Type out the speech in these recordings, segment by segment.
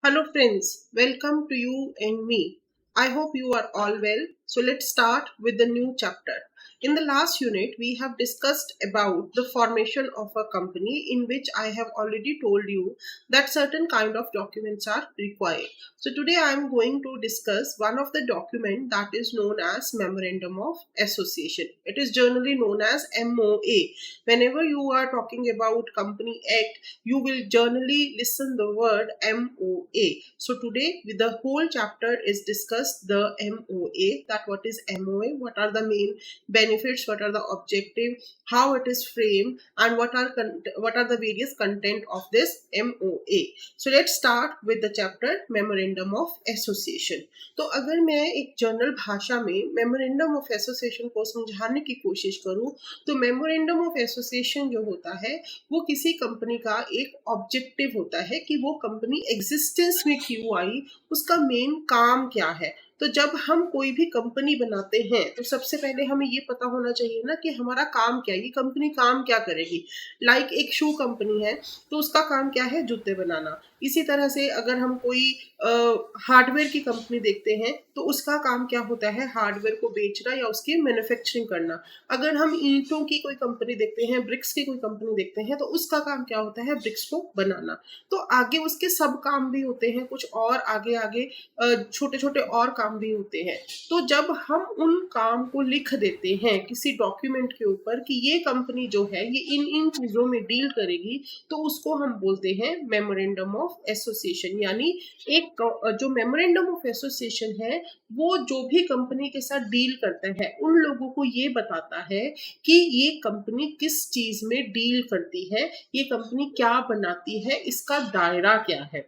Hello friends, welcome to you and me. I hope you are all well. So let's start with the new chapter. In the last unit, we have discussed about the formation of a company in which I have already told you that certain kind of documents are required. So today I am going to discuss one of the document that is known as Memorandum of Association. It is generally known as MOA. Whenever you are talking about Company Act, you will generally listen the word MOA. So today with the whole chapter is discussed the MOA, that what is MOA, what are the main benefits, what are the objective, how it is framed, and what are the various content of this MOA. So let's start with the chapter Memorandum of Association. तो अगर मैं एक general भाषा में memorandum of association को समझाने की कोशिश करूं तो मेमोरेंडम ऑफ एसोसिएशन जो होता है वो किसी कंपनी का एक ऑब्जेक्टिव होता है कि वो कंपनी एग्जिस्टेंस में क्यों आई, उसका मेन काम क्या है। तो जब हम कोई भी कंपनी बनाते हैं तो सबसे पहले हमें ये पता होना चाहिए ना कि हमारा काम क्या है, ये कंपनी काम क्या करेगी। लाइक एक शू कंपनी है तो उसका काम क्या है, जूते बनाना। इसी तरह से अगर हम कोई हार्डवेयर की कंपनी देखते हैं तो उसका काम क्या होता है, हार्डवेयर को बेचना या उसकी मैन्युफैक्चरिंग करना। अगर हम ईंटों की कोई कंपनी देखते हैं, ब्रिक्स की कोई कंपनी देखते हैं तो उसका काम क्या होता है, ब्रिक्स को बनाना। तो आगे उसके सब काम भी होते हैं, कुछ और आगे आगे छोटे छोटे और काम भी होते हैं। तो जब हम उन काम को लिख देते हैं किसी डॉक्यूमेंट के ऊपर कि ये कंपनी जो है ये इन इन चीजों में डील करेगी, तो उसको हम बोलते हैं मेमोरेंडम ऑफ एसोसिएशन। यानी एक जो मेमोरेंडम ऑफ एसोसिएशन है वो जो भी कंपनी के साथ डील करता है उन लोगों को ये बताता है कि ये कंपनी किस चीज में डील करती है, ये कंपनी क्या बनाती है, इसका दायरा क्या है।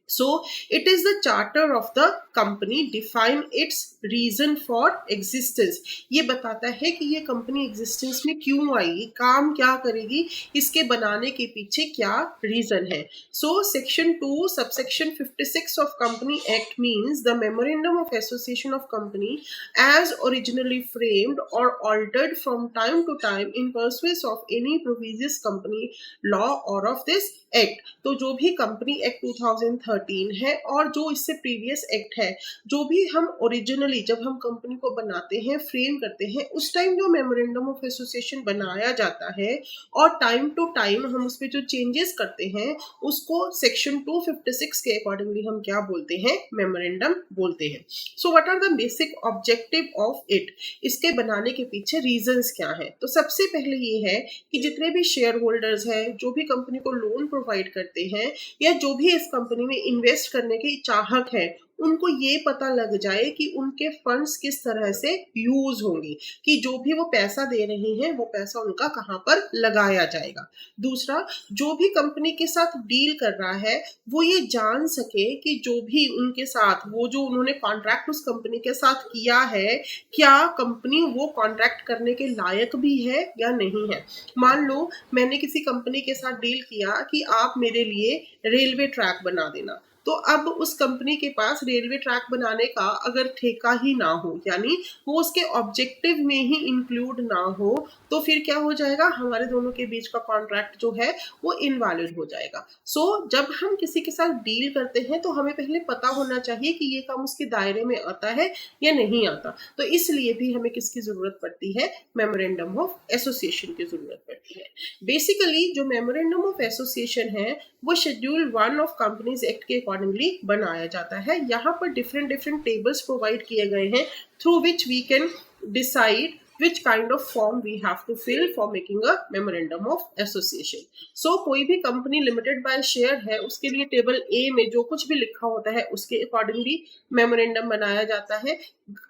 So it is the charter of the company define its reason for existence। ये बताता है कि ये कंपनी एग्जिस्टेंस में क्यों आई, काम क्या करेगी, इसके बनाने के पीछे क्या रीजन है। So section 2 subsection 56 of Company Act means the memorandum of association of company as originally framed or altered from time to time in pursuance of any previous company law or of this act. तो जो भी company act 2013 है और जो इससे previous act है, जो भी हम ओरिजिनली जब हम कंपनी को बनाते हैं, फ्रेम करते हैं, उस टाइम जो मेमोरेंडम ऑफ एसोसिएशन बनाया जाता है और टाइम टू टाइम हम उस पर जो चेंजेस करते हैं उसको सेक्शन 256 के अकॉर्डिंगली हम क्या बोलते हैं, मेमोरेंडम बोलते हैं। So what are the basic objective of it, इसके बनाने के पीछे रीजंस क्या है। तो सबसे पहले ये है कि जितने भी शेयर होल्डर्स हैं, जो भी कंपनी को लोन प्रोवाइड करते हैं या जो भी इस कंपनी में इन्वेस्ट करने के चाहक है, उनको ये पता लग जाए कि उनके फंड्स किस तरह से यूज होंगे, कि जो भी वो पैसा दे रहे हैं वो पैसा उनका कहाँ पर लगाया जाएगा। दूसरा, जो भी कंपनी के साथ डील कर रहा है वो ये जान सके कि जो भी उनके साथ वो जो उन्होंने कॉन्ट्रैक्ट उस कंपनी के साथ किया है, क्या कंपनी वो कॉन्ट्रैक्ट करने के लायक भी है या नहीं है। मान लो मैंने किसी कंपनी के साथ डील किया कि आप मेरे लिए रेलवे ट्रैक बना देना, तो अब उस कंपनी के पास रेलवे ट्रैक बनाने का अगर ठेका ही ना हो, यानी वो उसके ऑब्जेक्टिव में ही इंक्लूड ना हो, तो फिर क्या हो जाएगा, हमारे दोनों के बीच का कॉन्ट्रैक्ट जो है वो इनवैलिड हो जाएगा। सो जब हम किसी के साथ डील करते हैं तो हमें पहले पता होना चाहिए कि ये काम उसके दायरे में आता है या नहीं आता। तो इसलिए भी हमें किसकी जरूरत पड़ती है, मेमोरेंडम ऑफ एसोसिएशन की जरूरत पड़ती है। बेसिकली जो मेमोरेंडम ऑफ एसोसिएशन है वो शेड्यूल 1 ऑफ कंपनीज एक्ट के अकॉर्डिंगली बनाया जाता है। यहाँ पर डिफरेंट डिफरेंट टेबल्स प्रोवाइड किए गए हैं through which we can decide which kind of form we have to fill for making a memorandum of association। So कोई भी कंपनी लिमिटेड बाय शेयर है उसके लिए टेबल ए में जो कुछ भी लिखा होता है उसके अकॉर्डिंगली मेमोरेंडम बनाया जाता है।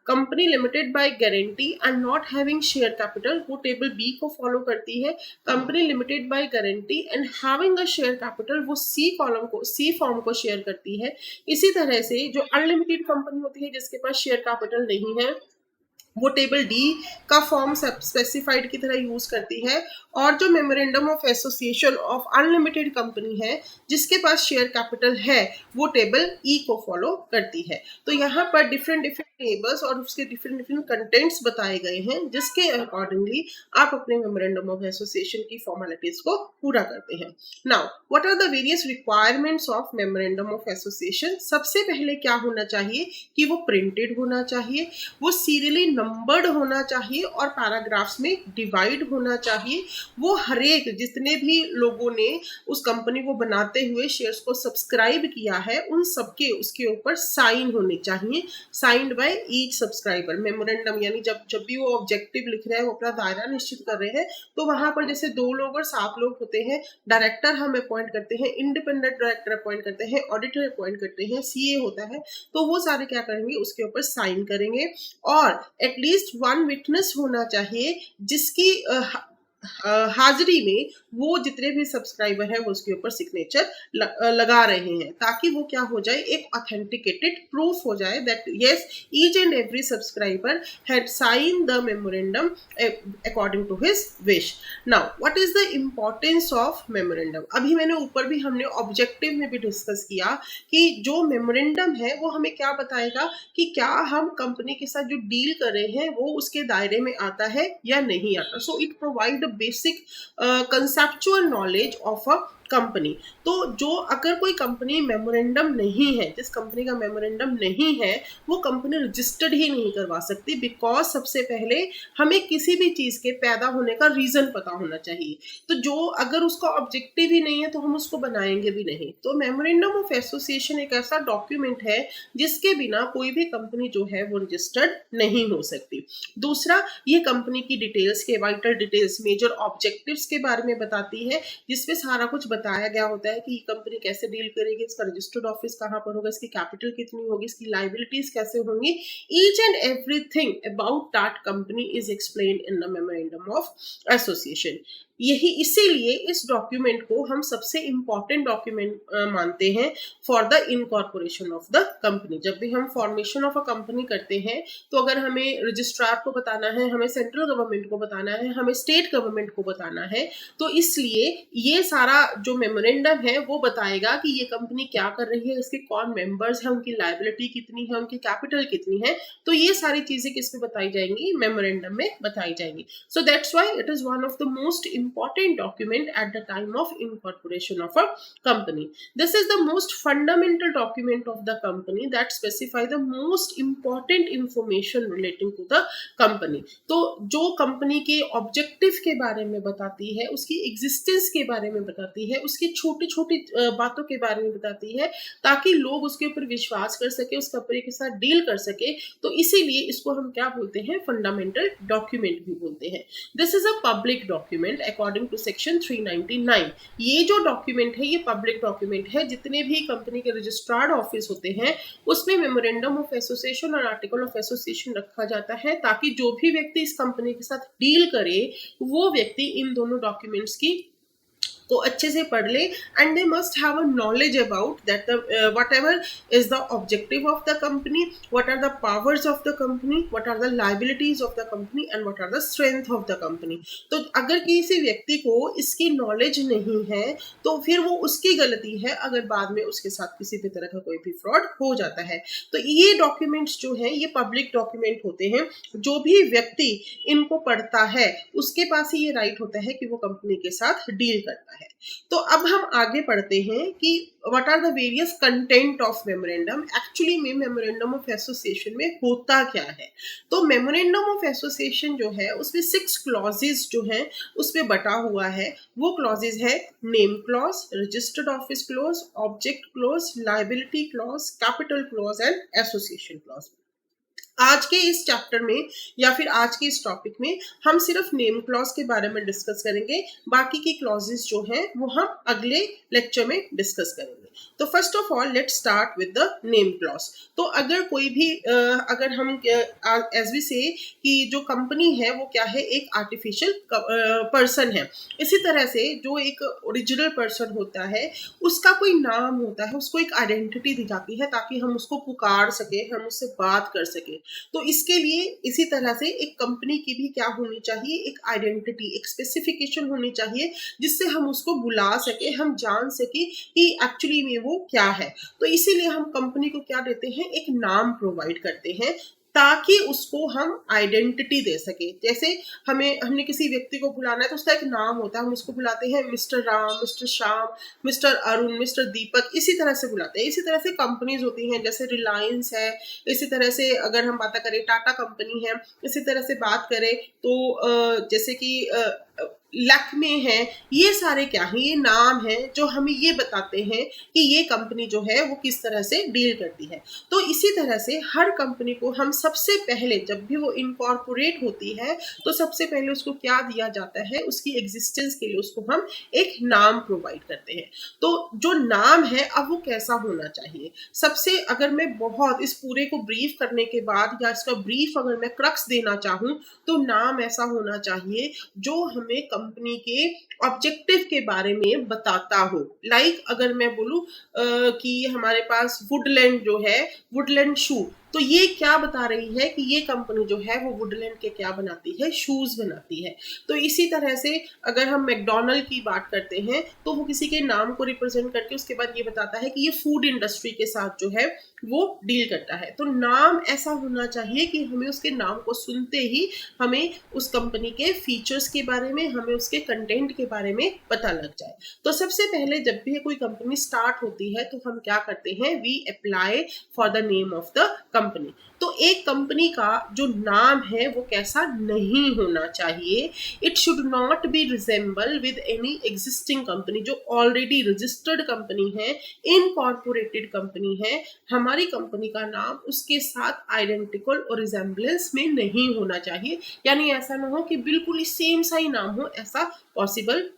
Company limited by guarantee and not having share capital वो टेबल बी को फॉलो करती है। Company limited by guarantee and having a share capital वो सी कॉलम को, सी फॉर्म को शेयर करती है। इसी तरह से जो अनलिमिटेड कंपनी होती है जिसके पास शेयर कैपिटल नहीं है वो टेबल डी का फॉर्म स्पेसिफाइड की तरह यूज करती है, और जो memorandum of association of unlimited company है जिसके पास शेयर कैपिटल है वो टेबल ई को फॉलो करती है। तो यहाँ पर डिफरेंट डिफरेंट टेबल्स और उसके डिफरेंट डिफरेंट कंटेंट्स बताए गए हैं जिसके अकॉर्डिंगली आप अपने मेमोरेंडम ऑफ एसोसिएशन की फॉर्मेलिटीज को पूरा करते हैं। Now what are the various requirements of memorandum of association? सबसे पहले क्या होना चाहिए कि वो प्रिंटेड होना चाहिए, वो सीरियली नंबर्ड होना चाहिए और पैराग्राफ्स में डिवाइड होना चाहिए। वो हर एक जितने भी लोगों ने उस कंपनी को बनाते हुए शेयर्स को सब्सक्राइब किया है उन सबके उसके ऊपर साइन होने चाहिए, signed by each subscriber. Memorandum यानी जब जब भी वो ऑब्जेक्टिव लिख रहे हैं, वो अपना दायरा निश्चित कर रहे हैं, तो वहां पर जैसे 2 लोग और 7 लोग होते हैं, डायरेक्टर हम अपॉइंट करते हैं, इंडिपेंडेंट डायरेक्टर अपॉइंट करते हैं, ऑडिटर अपॉइंट करते हैं, सीए होता है, तो वो सारे क्या करेंगे उसके ऊपर साइन करेंगे। और एटलीस्ट 1 विटनेस होना चाहिए जिसकी हाजिरी में वो जितने भी सब्सक्राइबर है वो उसके ऊपर सिग्नेचर लगा रहे हैं, ताकि वो क्या हो जाए, एक ऑथेंटिकेटेड प्रूफ हो जाए that yes each and every subscriber had sign the memorandum according to his wish. Now what is the importance of memorandum? अभी मैंने ऊपर भी हमने ऑब्जेक्टिव में भी डिस्कस किया कि जो मेमोरेंडम है वो हमें क्या बताएगा कि क्या हम कंपनी के साथ जो डील कर रहे हैं वो उसके दायरे में आता है या नहीं आता। So it provide basic conceptual knowledge of a company. तो जो अगर कोई कंपनी मेमोरेंडम नहीं है, जिस कंपनी का मेमोरेंडम नहीं है, वो कंपनी रजिस्टर्ड ही नहीं करवा सकती, बिकॉज सबसे पहले हमें किसी भी चीज के पैदा होने का रीजन पता होना चाहिए। तो जो अगर उसका ऑब्जेक्टिव ही नहीं है तो हम उसको बनाएंगे भी नहीं। तो मेमोरेंडम ऑफ एसोसिएशन एक ऐसा डॉक्यूमेंट है जिसके बिना कोई भी कंपनी जो है वो रजिस्टर्ड नहीं हो सकती। दूसरा, ये कंपनी की डिटेल्स के वाइटल डिटेल्स, मेजर ऑब्जेक्टिव्स के बारे में बताती है, जिसमें सारा कुछ बताया गया होता है कि ये कंपनी कैसे डील करेगी, इसका रजिस्टर्ड ऑफिस कहाँ पर होगा, इसकी कैपिटल कितनी होगी, इसकी लाइबिलिटीज कैसे होंगी। Each and everything about that company is explained in the memorandum of association. यही इसीलिए इस डॉक्यूमेंट को हम सबसे इंपॉर्टेंट डॉक्यूमेंट मानते हैं for the incorporation of the company. जब भी हम फॉर्मेशन ऑफ अ कंपनी करते हैं तो अगर हमें रजिस्ट्रार को बताना है, हमें सेंट्रल गवर्नमेंट को बताना है, हमें स्टेट गवर्नमेंट को बताना है, तो इसलिए ये सारा जो मेमोरेंडम है वो बताएगा कि ये कंपनी क्या कर रही है, इसके कौन मेंबर्स हैं, उनकी लायबिलिटी कितनी है, उनकी कैपिटल कितनी है। तो ये सारी चीजें किसमें बताई जाएंगी, मेमोरेंडम में बताई जाएंगी। So that's why it is one of the most important document at the time of incorporation of a company. This is the most fundamental document of the company that specify the most important information relating to the company. तो जो company के objective के बारे में बताती है, उसकी existence के बारे में बताती है, उसकी छोटी छोटी बातों के बारे में बताती है, ताकि लोग उसके ऊपर विश्वास कर सके, उस कंपनी के साथ डील कर सके। तो इसीलिए इसको हम क्या बोलते हैं, फंडामेंटल डॉक्यूमेंट भी बोलते हैं। This is a public document according to section 399। ये जो डॉक्यूमेंट है ये पब्लिक डॉक्यूमेंट है। जितने भी कंपनी के रजिस्ट्रार्ड ऑफिस होते हैं उसमें मेमोरेंडम ऑफ एसोसिएशन और आर्टिकल ऑफ एसोसिएशन रखा जाता है, ताकि जो भी व्यक्ति इस कंपनी के साथ डील करे वो व्यक्ति इन दोनों डॉक्यूमेंट्स की को अच्छे से पढ़ ले, and they must have a knowledge about that whatever is the objective of the company, what are the powers of the company, what are the liabilities of the company and what are the strength of the company. तो अगर किसी व्यक्ति को इसकी knowledge नहीं है तो फिर वो उसकी गलती है अगर बाद में उसके साथ किसी भी तरह का कोई भी फ्रॉड हो जाता है। तो ये डॉक्यूमेंट्स जो है ये पब्लिक डॉक्यूमेंट होते हैं। जो भी व्यक्ति इनको पढ़ता है उसके पास ही ये राइट होता है कि वो कंपनी के साथ डील करता है। तो अब हम आगे पढ़ते हैं कि what are the various content of memorandum. Actually में मेमोरेंडम ऑफ एसोसिएशन में होता क्या है? तो मेमोरेंडम ऑफ एसोसिएशन जो है उसमें 6 क्लॉजेज जो हैं उसमें बटा हुआ है। वो क्लॉजेज है name clause, registered office clause, object clause, liability clause, capital clause and association clause. आज के इस चैप्टर में या फिर आज के इस टॉपिक में हम सिर्फ नेम क्लॉज के बारे में डिस्कस करेंगे, बाकी की क्लॉजेस जो हैं वो हम अगले लेक्चर में डिस्कस करेंगे। तो first of all let's start with the name clause. तो अगर कोई भी अगर हम एज वी से कि जो कंपनी है वो क्या है, एक आर्टिफिशियल पर्सन है। इसी तरह से जो एक ओरिजिनल पर्सन होता है उसका कोई नाम होता है, उसको एक आइडेंटिटी दी जाती है ताकि हम उसको पुकार सके, हम उससे बात कर सके। तो इसके लिए इसी तरह से एक कंपनी की भी क्या होनी चाहिए, एक आइडेंटिटी, एक स्पेसिफिकेशन होनी चाहिए, जिससे हम उसको बुला सके, हम जान सके कि एक्चुअली में वो क्या है। तो इसीलिए हम कंपनी को क्या देते हैं, एक नाम प्रोवाइड करते हैं, ताकि उसको हम आइडेंटिटी दे सके। जैसे हमने किसी व्यक्ति को बुलाना है तो उसका एक नाम होता है, हम उसको बुलाते हैं mister Ram, mister Shyam, mister Arun, mister Deepak, इसी तरह से बुलाते हैं। इसी तरह से कंपनीज होती हैं, जैसे रिलायंस है, इसी तरह से अगर हम बात करें टाटा कंपनी है, इसी तरह से बात करें तो जैसे कि लैक्मे है, ये सारे क्या है, ये नाम है जो हमें ये बताते हैं कि ये कंपनी जो है वो किस तरह से डील करती है। तो इसी तरह से हर कंपनी को हम सबसे पहले जब भी वो इनकॉर्पोरेट होती है तो सबसे पहले उसको क्या दिया जाता है, उसकी एग्जिस्टेंस के लिए उसको हम एक नाम प्रोवाइड करते हैं। तो जो नाम है अब वो कैसा होना चाहिए, सबसे अगर मैं बहुत इस पूरे को ब्रीफ करने के बाद या इसका ब्रीफ अगर मैं क्रक्स देना चाहूँ तो नाम ऐसा होना चाहिए जो हमें कंपनी के ऑब्जेक्टिव के बारे में बताता हो। लाइक अगर मैं बोलूं कि हमारे पास वुडलैंड जो है, वुडलैंड शू, तो ये क्या बता रही है कि ये कंपनी जो है वो वुडलैंड के क्या बनाती है, शूज बनाती है। तो इसी तरह से अगर हम मैकडॉनल्ड की बात करते हैं तो वो किसी के नाम को रिप्रेजेंट करके उसके बाद ये बताता है कि ये फूड इंडस्ट्री के साथ जो है वो डील करता है। तो नाम ऐसा होना चाहिए कि हमें उसके नाम को सुनते ही हमें उस कंपनी के फीचर्स के बारे में, हमें उसके कंटेंट के बारे में पता लग जाए। तो सबसे पहले जब भी कोई कंपनी स्टार्ट होती है तो हम क्या करते हैं, we apply for the name of the company. तो एक कंपनी का जो नाम है वो कैसा नहीं होना चाहिए, it should not be resemble with any existing company, जो ऑलरेडी रजिस्टर्ड कंपनी है, इनकॉर्पोरेटेड कंपनी है, हमारी कंपनी का नाम उसके साथ आइडेंटिकल और रिजेंबलेंस में नहीं होना चाहिए। यानी ऐसा ना हो कि बिल्कुल ही सेम सा ही नाम हो, ऐसा पॉसिबल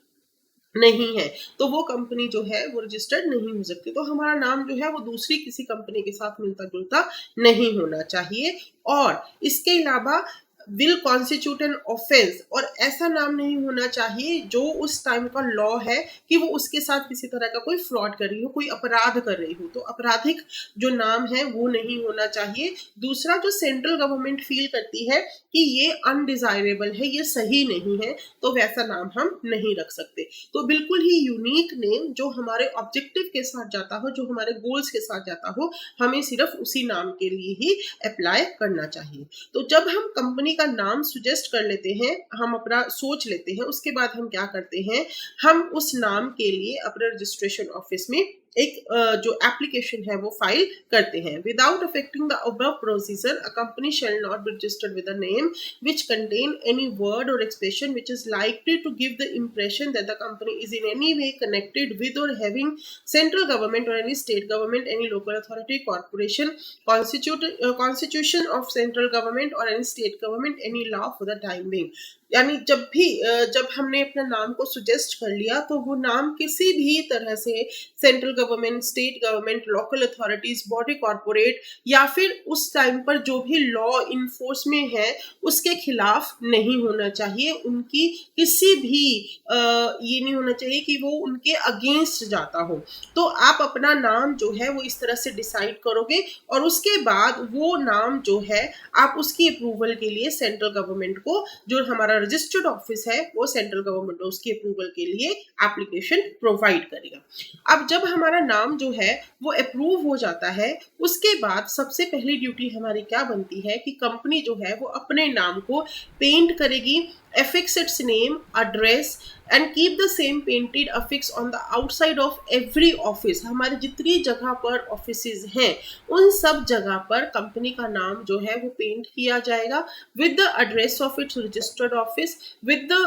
नहीं है, तो वो कंपनी जो है वो रजिस्टर्ड नहीं हो सकती। तो हमारा नाम जो है वो दूसरी किसी कंपनी के साथ मिलता जुलता नहीं होना चाहिए। और इसके अलावा विल कॉन्स्टिट्यूट एन ऑफेंस, और ऐसा नाम नहीं होना चाहिए जो उस टाइम का लॉ है कि वो उसके साथ किसी तरह का कोई फ्रॉड कर रही हो, कोई अपराध कर रही हो, तो आपराधिक जो नाम है वो नहीं होना चाहिए। दूसरा, जो सेंट्रल गवर्नमेंट फील करती है कि ये अनडिजायरेबल है, ये सही नहीं है, तो वैसा नाम हम नहीं रख सकते। तो बिल्कुल ही यूनिक नेम जो हमारे ऑब्जेक्टिव के साथ जाता हो, जो हमारे गोल्स के साथ जाता हो, हमें सिर्फ उसी नाम के लिए ही अप्लाई करना चाहिए। तो जब हम कंपनी का नाम सुजेस्ट कर लेते हैं, हम अपना सोच लेते हैं, उसके बाद हम क्या करते हैं, हम उस नाम के लिए अपने रजिस्ट्रेशन ऑफिस में एक जो एप्लीकेशन है वो फाइल करते हैं। Without affecting the above procedure, a company shall not be registered with a name which contain any word or expression which is likely to give the impression that the company is in any way connected with or having central government or any state government, any local authority, corporation, constitution of central government or any state government, any law for the time being। यानी जब हमने अपना नाम को suggest कर लिया तो वो नाम किसी भी तरह से central government, state government, local authorities, body corporate या फिर उस टाइम पर जो भी लॉ इन्फोर्स में है उसके खिलाफ नहीं होना चाहिए। उनकी किसी भी ये नहीं होना चाहिए कि वो उनके अगेंस्ट जाता हो। तो आप अपना नाम जो है वो इस तरह से डिसाइड करोगे और उसके बाद वो नाम जो है आप उसकी अप्रूवल के लिए सेंट्रल गवर्नमेंट को, जो हमारा रजिस्टर्ड ऑफिस है वो सेंट्रल गवर्नमेंट उसकी अप्रूवल के लिए एप्लीकेशन प्रोवाइड करेगा। अब जब हमारा नाम जो है वो अप्रूव हो जाता है, उसके बाद सबसे पहली ड्यूटी हमारी क्या बनती है कि कंपनी जो है वो अपने नाम को पेंट करेगी, affix its name, address and keep the same painted affix on the outside of every office। हमारी जितनी जगह पर ऑफिसेज हैं उन सब जगह पर कंपनी का नाम जो है वो पेंट किया जाएगा with the address of its registered office, with the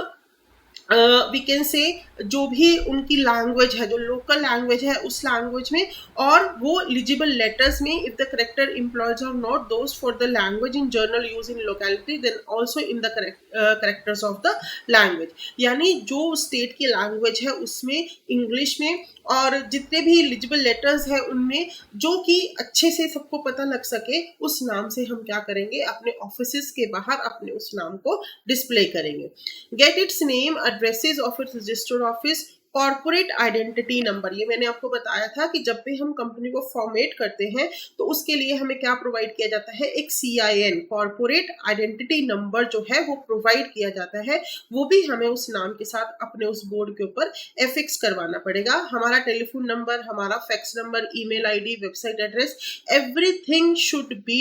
we can say जो भी उनकी लैंग्वेज है, जो लोकल लैंग्वेज है उस लैंग्वेज में, और वो एलिजिबल लेटर्स में, if the character employs are not those for the language in general use in locality then also in the characters of the language. यानी जो स्टेट की लैंग्वेज है उसमें, इंग्लिश में, और जितने भी एलिजिबल लेटर्स हैं उनमें, जो कि अच्छे से सबको पता लग सके, उस नाम से हम क्या करेंगे, अपने ऑफिसेस के बाहर अपने उस नाम को डिस्प्ले करेंगे। Get its name, addresses of its registered office, corporate identity number, ये मैंने आपको बताया था कि जब भी हम कंपनी को फॉर्मेट करते हैं तो उसके लिए हमें क्या प्रोवाइड किया जाता है, एक CIN कॉर्पोरेट आइडेंटिटी नंबर जो है वो प्रोवाइड किया जाता है। वो भी हमें उस नाम के साथ अपने उस बोर्ड के ऊपर एफिक्स करवाना पड़ेगा। हमारा टेलीफोन नंबर, हमारा fax number, email ID, website address, everything should be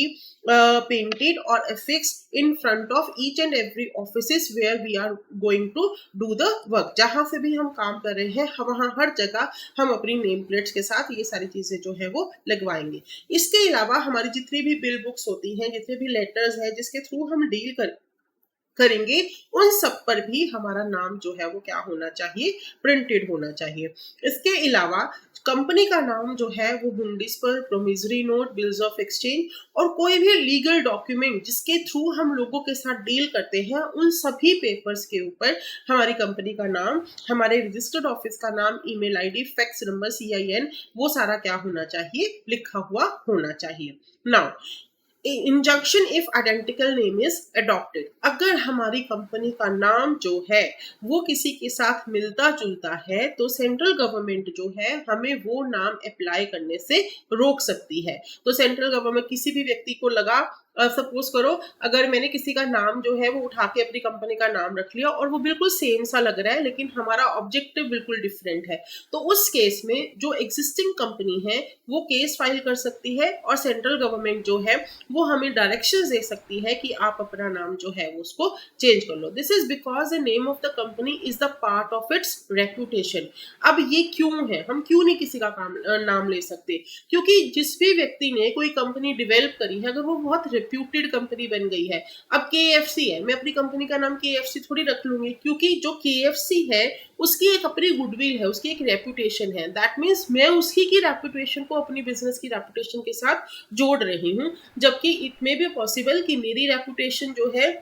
painted or affixed in front of each and every offices where we are going to do the work। जहां से भी हम काम कर रहे हैं वहां हर जगह हम अपनी नेम प्लेट्स के साथ ये सारी चीजें जो है वो लगवाएंगे। इसके अलावा हमारी जितनी भी बिल बुक्स होती हैं, जितने भी लेटर्स हैं जिसके थ्रू हम डील करेंगे, उन सब पर भी हमारा नाम जो है वो क्या होना चाहिए, प्रिंटेड होना चाहिए। इसके अलावा कंपनी का नाम जो है वो हुंडीज पर, promissory note, bills of exchange और कोई भी लीगल डॉक्यूमेंट जिसके थ्रू हम लोगों के साथ डील करते हैं, उन सभी पेपर्स के ऊपर हमारी कंपनी का नाम, हमारे रजिस्टर्ड ऑफिस का नाम, email ID, fax number, CIN, वो सारा क्या होना चाहिए, लिखा हुआ होना चाहिए। Now injunction if identical name is adopted, अगर हमारी कंपनी का नाम जो है वो किसी के साथ मिलता जुलता है तो सेंट्रल गवर्नमेंट जो है हमें वो नाम अप्लाई करने से रोक सकती है। तो सेंट्रल गवर्नमेंट किसी भी व्यक्ति को लगा, सपोज करो अगर मैंने किसी का नाम जो है वो उठा के अपनी कंपनी का नाम रख लिया और वो बिल्कुल सेम सा लग रहा है लेकिन हमारा ऑब्जेक्टिव बिल्कुल डिफरेंट है, तो उस केस में जो एग्जिस्टिंग कंपनी है वो केस फाइल कर सकती है और सेंट्रल गवर्नमेंट जो है वो हमें डायरेक्शंस दे सकती है कि आप अपना नाम जो है वो उसको चेंज कर लो। This is because the name of the company is the part of its reputation. अब ये क्यों है, हम क्यों नहीं किसी का नाम ले सकते, क्योंकि जिस भी व्यक्ति ने कोई कंपनी डेवलप करी है, अगर वो बहुत रेप्यूटेड कंपनी बन गई है, अब KFC है, मैं अपनी कंपनी का नाम KFC थोड़ी रख लूंगी, क्योंकि जो KFC है उसकी एक अपनी गुडविल है, उसकी एक रेपुटेशन है। दैट मीन्स मैं उसकी की रेपुटेशन को अपनी बिजनेस की रेपुटेशन के साथ जोड़ रही हूँ, जबकि इट मे बी पॉसिबल कि मेरी रेपुटेशन जो है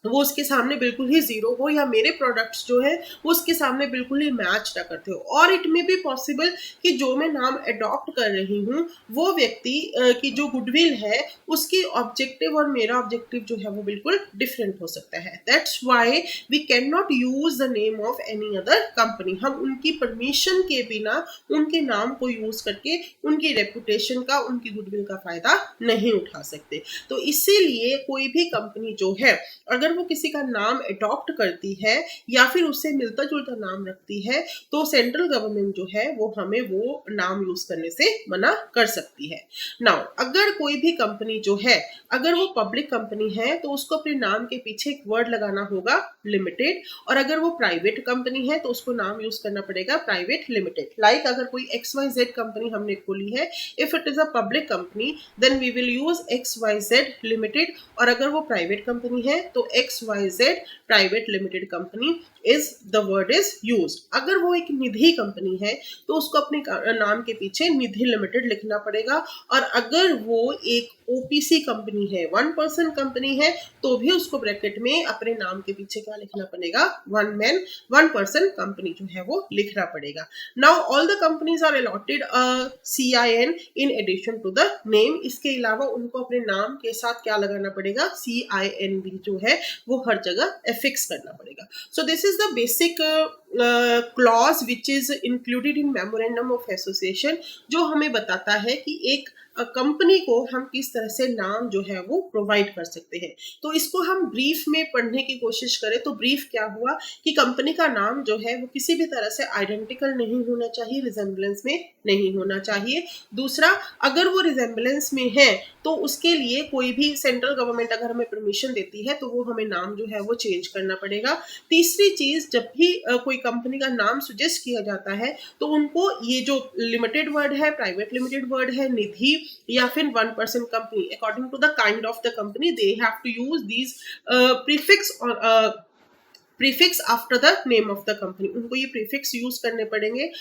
वो उसके सामने बिल्कुल ही जीरो हो, या मेरे प्रोडक्ट्स जो है वो उसके सामने बिल्कुल ही मैच ना करते हो। और इट में भी पॉसिबल कि जो मैं नाम अडॉप्ट कर रही हूँ वो व्यक्ति की जो गुडविल है उसकी ऑब्जेक्टिव और मेरा ऑब्जेक्टिव जो है वो बिल्कुल डिफरेंट हो सकता है। That's why we can not use the name of any other company. हम उनकी परमिशन के बिना उनके नाम को यूज करके उनकी रेपुटेशन का, उनकी गुडविल का फायदा नहीं उठा सकते। तो इसीलिए कोई भी कंपनी जो है अगर वो किसी का नाम अडॉप्ट करती है या फिर उससे मिलता जुलता नाम रखती है तो सेंट्रल गवर्नमेंट जो है वो हमें वो नाम यूज करने से मना कर सकती है। नाउ अगर कोई भी कंपनी जो है अगर वो पब्लिक कंपनी है तो उसको अपने नाम के पीछे एक वर्ड लगाना होगा लिमिटेड, और अगर वो प्राइवेट कंपनी है तो उसको नाम यूज करना पड़ेगा प्राइवेट लिमिटेड। लाइक अगर कोई XYZ कंपनी हमने खोली है, if it is a public company then we will use XYZ limited, और अगर वो प्राइवेट कंपनी है तो XYZ private limited company is the word is use. अगर वो एक निधि कंपनी है तो उसको अपने नाम के पीछे निधि लिमिटेड लिखना पड़ेगा, और अगर वो एक OPC कंपनी है, 1 पर्सन कंपनी है, तो भी उसको ब्रैकेट में अपने नाम के पीछे क्या लिखना पड़ेगा, 1 मैन 1 पर्सन कंपनी जो है वो लिखना पड़ेगा। Now all the companies are allotted CIN in addition to the name. इसके अलावा उनको अपने नाम के साथ क्या लगाना पड़ेगा, CIN भी जो है वो हर जगह एफिक्स करना पड़ेगा। सो this is the basic clause which is included in memorandum of association, जो हमें बताता है कि एक कंपनी को हम किस तरह से नाम जो है वो प्रोवाइड कर सकते हैं। तो इसको हम ब्रीफ में पढ़ने की कोशिश करें तो ब्रीफ क्या हुआ कि कंपनी का नाम जो है वो किसी भी तरह से आइडेंटिकल नहीं होना चाहिए, रिजेम्बलेंस में नहीं होना चाहिए। दूसरा, अगर वो रिजेम्बलेंस में है तो उसके लिए कोई भी सेंट्रल गवर्नमेंट अगर हमें परमिशन देती है तो वो हमें नाम जो है वो चेंज करना पड़ेगा। तीसरी चीज, जब भी कोई कंपनी का नाम सजेस्ट किया जाता है तो उनको ये जो लिमिटेड वर्ड है, प्राइवेट लिमिटेड वर्ड है, निधि या फिर 1 person company, according to the kind of the company they have to use these prefix after the name of the company. उनको ये प्रीफिक्स यूज करने पड़ेंगे।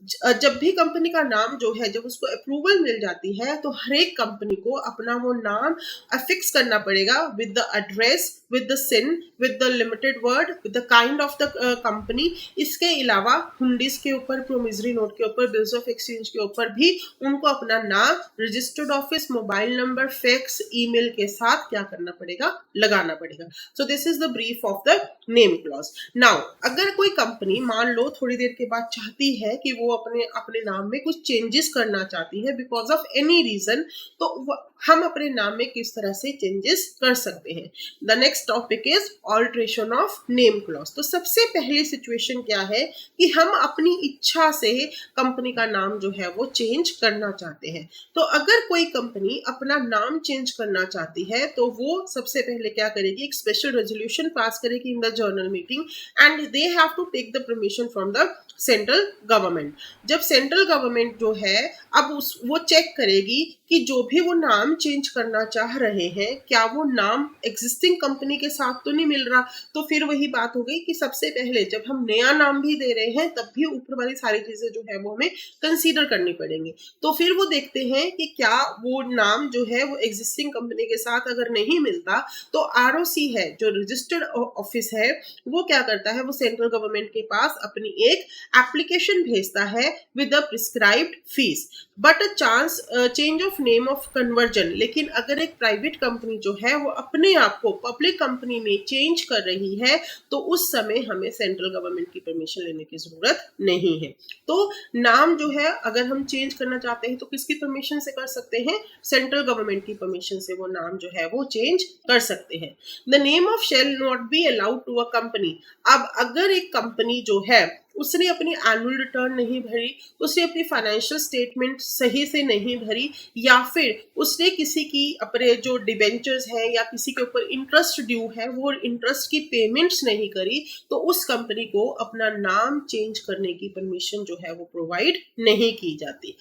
जब भी कंपनी का नाम जो है जब उसको अप्रूवल मिल जाती है तो हर एक कंपनी को अपना वो नाम अफिक्स करना पड़ेगा with the address, with the CIN, with the limited word, with the kind of the company. इसके अलावा हुंडीज के ऊपर, प्रोमिसरी नोट के ऊपर, बिल्स ऑफ एक्सचेंज के ऊपर भी उनको अपना नाम, registered office, mobile number, fax, email के साथ क्या करना पड़ेगा, लगाना पड़ेगा। सो this is the brief of the name clause. Now अगर कोई कंपनी मान लो थोड़ी देर के बाद चाहती है कि वो अपने अपने नाम में कुछ चेंजेस करना चाहती है बिकॉज ऑफ एनी रीजन, तो हम अपने नाम में किस तरह से चेंजेस कर सकते हैं। The next topic is alteration of name clause. तो सबसे पहली सिचुएशन क्या है कि हम अपनी इच्छा से कंपनी का नाम जो है वो चेंज करना चाहते हैं। तो अगर कोई कंपनी अपना नाम चेंज करना चाहती है तो वो सबसे पहले क्या करेगी, एक स्पेशल रेजोल्यूशन पास करेगी in the general meeting and they have to take the permission from the central government. जब सेंट्रल गवर्नमेंट जो है अब वो चेक करेगी कि जो भी वो नाम चेंज करना चाह रहे हैं क्या वो नाम एग्जिस्टिंग कंपनी के साथ तो नहीं मिल रहा। तो फिर वही बात हो गई कि सबसे पहले जब हम नया नाम भी दे रहे हैं तब भी ऊपर वाली सारी चीजें जो है वो हमें कंसीडर करनी पड़ेंगी। तो फिर वो देखते हैं कि क्या वो नाम जो है वो एग्जिस्टिंग कंपनी के साथ अगर नहीं मिलता तो आरओसी है जो रजिस्टर्ड ऑफिस है वो क्या करता है, वो सेंट्रल गवर्नमेंट के पास अपनी एक एप्लीकेशन भेजता है with a prescribed fees but a chance change of name of conversion. लेकिन अगर एक प्राइवेट कंपनी जो है वो अपने आप को पब्लिक कंपनी में चेंज कर रही है तो उस समय हमें सेंट्रल गवर्नमेंट की परमिशन लेने की जरूरत नहीं है। तो नाम जो है अगर हम चेंज करना चाहते हैं तो किसकी परमिशन से कर सकते हैं, सेंट्रल गवर्नमेंट की परमिशन से वो नाम जो है वो चेंज कर सकते हैं। The name of shall not be allowed to a company. अब अगर एक कंपनी जो है उसने अपनी एनुअल रिटर्न नहीं भरी, उसने अपनी फाइनेंशियल स्टेटमेंट सही से नहीं भरी, या फिर उसने किसी की अपने जो डिबेंचर्स हैं या किसी के ऊपर इंटरेस्ट ड्यू है वो इंटरेस्ट की पेमेंट्स नहीं करी, तो उस कंपनी को अपना नाम चेंज करने की परमिशन जो है वो प्रोवाइड नहीं की जाती।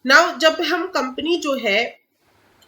नाउ जब हम कंपनी जो है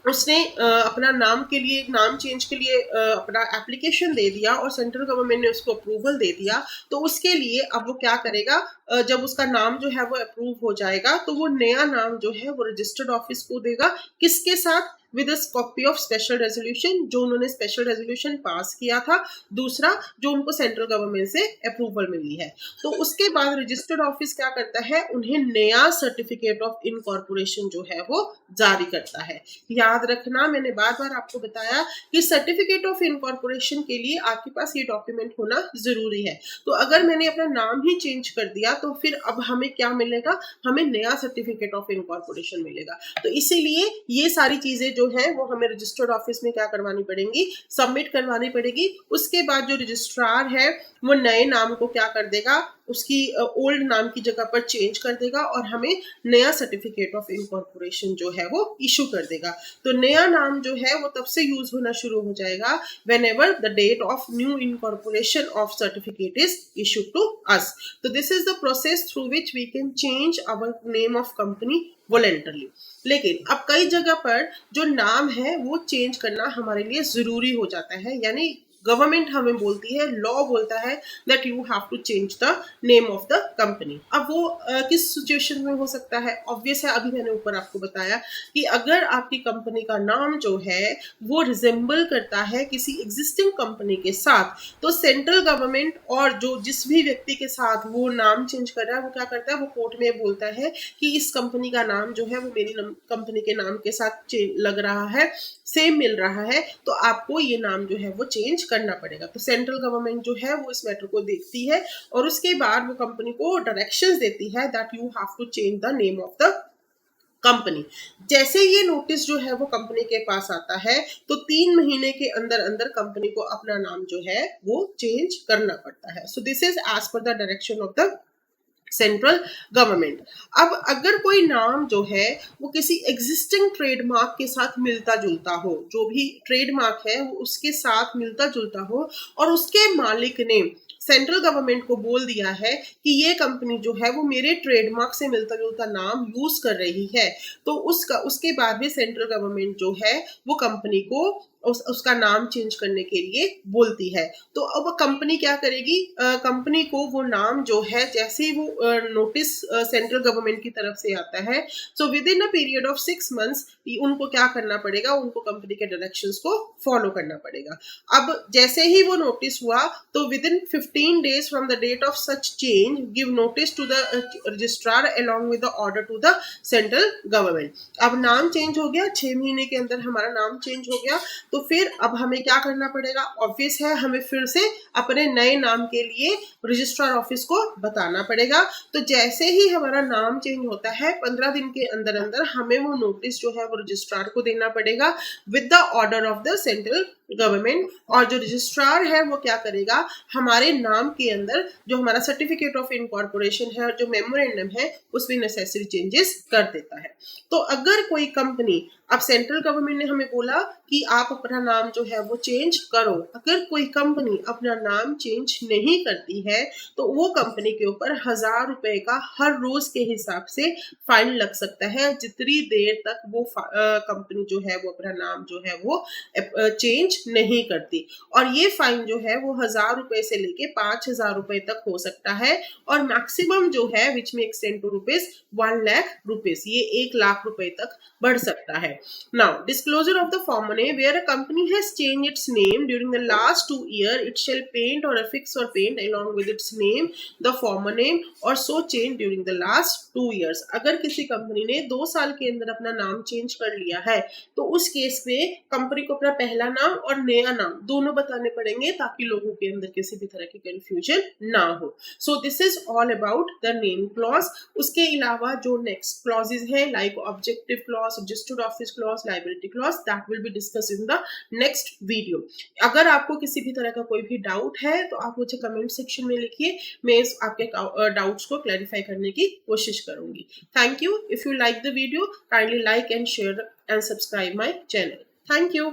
उसने अपना नाम के लिए, नाम चेंज के लिए अपना एप्लीकेशन दे दिया और सेंट्रल गवर्नमेंट ने उसको अप्रूवल दे दिया, तो उसके लिए अब वो क्या करेगा, जब उसका नाम जो है वो अप्रूव हो जाएगा तो वो नया नाम जो है वो रजिस्टर्ड ऑफिस को देगा, किसके साथ, with copy of special resolution जो उन्होंने स्पेशल रेजोल्यूशन पास किया था, दूसरा जो उनको सेंट्रल गवर्नमेंट से अप्रूवल मिली है। तो उसके बाद रजिस्टर्ड ऑफिस क्या करता है, उन्हें नया सर्टिफिकेट ऑफ इनकॉर्पोरेशन जो है वो जारी करता है। याद रखना मैंने बार बार आपको बताया कि सर्टिफिकेट ऑफ इनकॉर्पोरेशन के लिए आपके पास ये डॉक्यूमेंट होना जरूरी है। तो अगर मैंने अपना नाम ही चेंज कर दिया तो फिर अब हमें क्या मिलेगा, हमें नया सर्टिफिकेट ऑफ इनकॉर्पोरेशन मिलेगा। तो इसीलिए ये सारी चीजें जो है वो हमें रजिस्टर्ड ऑफिस में क्या करवानी पड़ेंगी, सबमिट करवानी पड़ेगी। उसके बाद जो रजिस्ट्रार है वो नए नाम को क्या कर देगा, उसकी ओल्ड नाम की जगह पर चेंज कर देगा और हमें नया सर्टिफिकेट ऑफ इनकॉर्पोरेशन जो है वो इशू कर देगा। तो नया नाम जो है वो तब से यूज होना शुरू हो जाएगा whenever the date of new incorporation of certificate is issued to us. So this is the process through which we can change our name of company voluntarily. लेकिन अब कई जगह पर जो नाम है वो चेंज करना हमारे लिए जरूरी हो जाता है, यानी गवर्नमेंट हमें बोलती है, लॉ बोलता है that you have to change the name of the company. अब वो किस सिचुएशन में हो सकता है, ऑब्वियस है, अभी मैंने ऊपर आपको बताया कि अगर आपकी कंपनी का नाम जो है वो रिजेंबल करता है किसी एग्जिस्टिंग कंपनी के साथ, तो सेंट्रल गवर्नमेंट और जो जिस भी व्यक्ति के साथ वो नाम चेंज कर रहा है वो क्या करता है, वो कोर्ट में बोलता है कि इस कंपनी का नाम जो है वो मेरी कंपनी के नाम के साथ लग रहा है, सेम मिल रहा है, तो आपको ये नाम जो है वो चेंज करना पड़ेगा। तो सेंट्रल गवर्नमेंट जो है वो इस मैटर को देखती है और उसके बाद वो कंपनी को डायरेक्शंस देती है that you have to change the name of the company. जैसे ये नोटिस जो है वो कंपनी के पास आता है तो 3 महीने के अंदर अंदर कंपनी को अपना नाम जो है वो चेंज करना पड़ता है। So this is as per the direction of the central government. अब अगर कोई नाम जो है वो किसी एग्जिस्टिंग ट्रेडमार्क के साथ मिलता जुलता हो, जो भी ट्रेडमार्क है वो उसके साथ मिलता जुलता हो और उसके मालिक ने सेंट्रल गवर्नमेंट को बोल दिया है कि ये कंपनी जो है वो मेरे ट्रेडमार्क से मिलता जुलता नाम यूज कर रही है, तो उसके बाद भी सेंट्रल गवर्नमेंट जो है वो कंपनी को उसका नाम चेंज करने के लिए बोलती है। तो अब कंपनी क्या करेगी, कंपनी को वो नाम जो है जैसे ही वो नोटिस सेंट्रल गवर्नमेंट की तरफ से आता है, so with in a period of 6 months उनको क्या करना पड़ेगा, उनको कंपनी के डायरेक्शंस को फॉलो करना पड़ेगा। अब जैसे ही वो नोटिस हुआ तो within 15 days from the date of such change give notice to the registrar along with the order to the central government. अब नाम चेंज हो गया, 6 महीने के अंदर हमारा नाम चेंज हो गया, तो फिर अब हमें क्या करना पड़ेगा, ऑफिस है, हमें फिर से अपने नए नाम के लिए रजिस्ट्रार ऑफिस को बताना पड़ेगा। तो जैसे ही हमारा नाम चेंज होता है 15 दिन के अंदर अंदर हमें वो नोटिस जो है वो रजिस्ट्रार को देना पड़ेगा with the order of the central government. और जो रजिस्ट्रार है वो क्या करेगा, हमारे नाम के अंदर जो हमारा सर्टिफिकेट ऑफ इनकॉर्पोरेशन है और जो मेमोरेंडम है उसमें नेसेसरी चेंजेस कर देता है। तो अगर कोई कंपनी, अब सेंट्रल गवर्नमेंट ने हमें बोला कि आप अपना नाम जो है वो चेंज करो, अगर कोई कंपनी अपना नाम चेंज नहीं करती है तो वो कंपनी के ऊपर 1000 रुपए का हर रोज के हिसाब से फाइन लग सकता है, जितनी देर तक वो कंपनी जो है वो अपना नाम जो है वो चेंज नहीं करती। और ये फाइन जो है वो 1000 रुपए से लेके 5000 रुपए तक हो सकता है, और मैक्सिमम जो है which may extend to rupees 1 lakh rupees, ये 1 लाख रुपए तक बढ़ सकता है। Now, disclosure of the former name, where a company has changed its name during the last 2 years, it shall paint or affix or paint along with its name the former name or so changed during the last 2 years। अगर किसी company ने 2 साल के अंदर अपना नाम change कर लिया है तो उस केस में कंपनी को अपना पहला नाम और नया नाम दोनों बताने पड़ेंगे ताकि लोगों के अंदर किसी भी तरह की कंफ्यूजन ना हो। सो this is all about the name clause. उसके अलावा जो नेक्स्ट क्लॉजेज है like objective clause, registered office clause, liability clause, that will be discuss in the next video. अगर आपको किसी भी तरह का कोई भी डाउट है तो आप मुझे कमेंट सेक्शन में लिखिए, मैं आपके डाउट्स को क्लैरिफाई करने की कोशिश करूंगी। Thank you. If you like the video, kindly like and share and subscribe my channel. Thank you.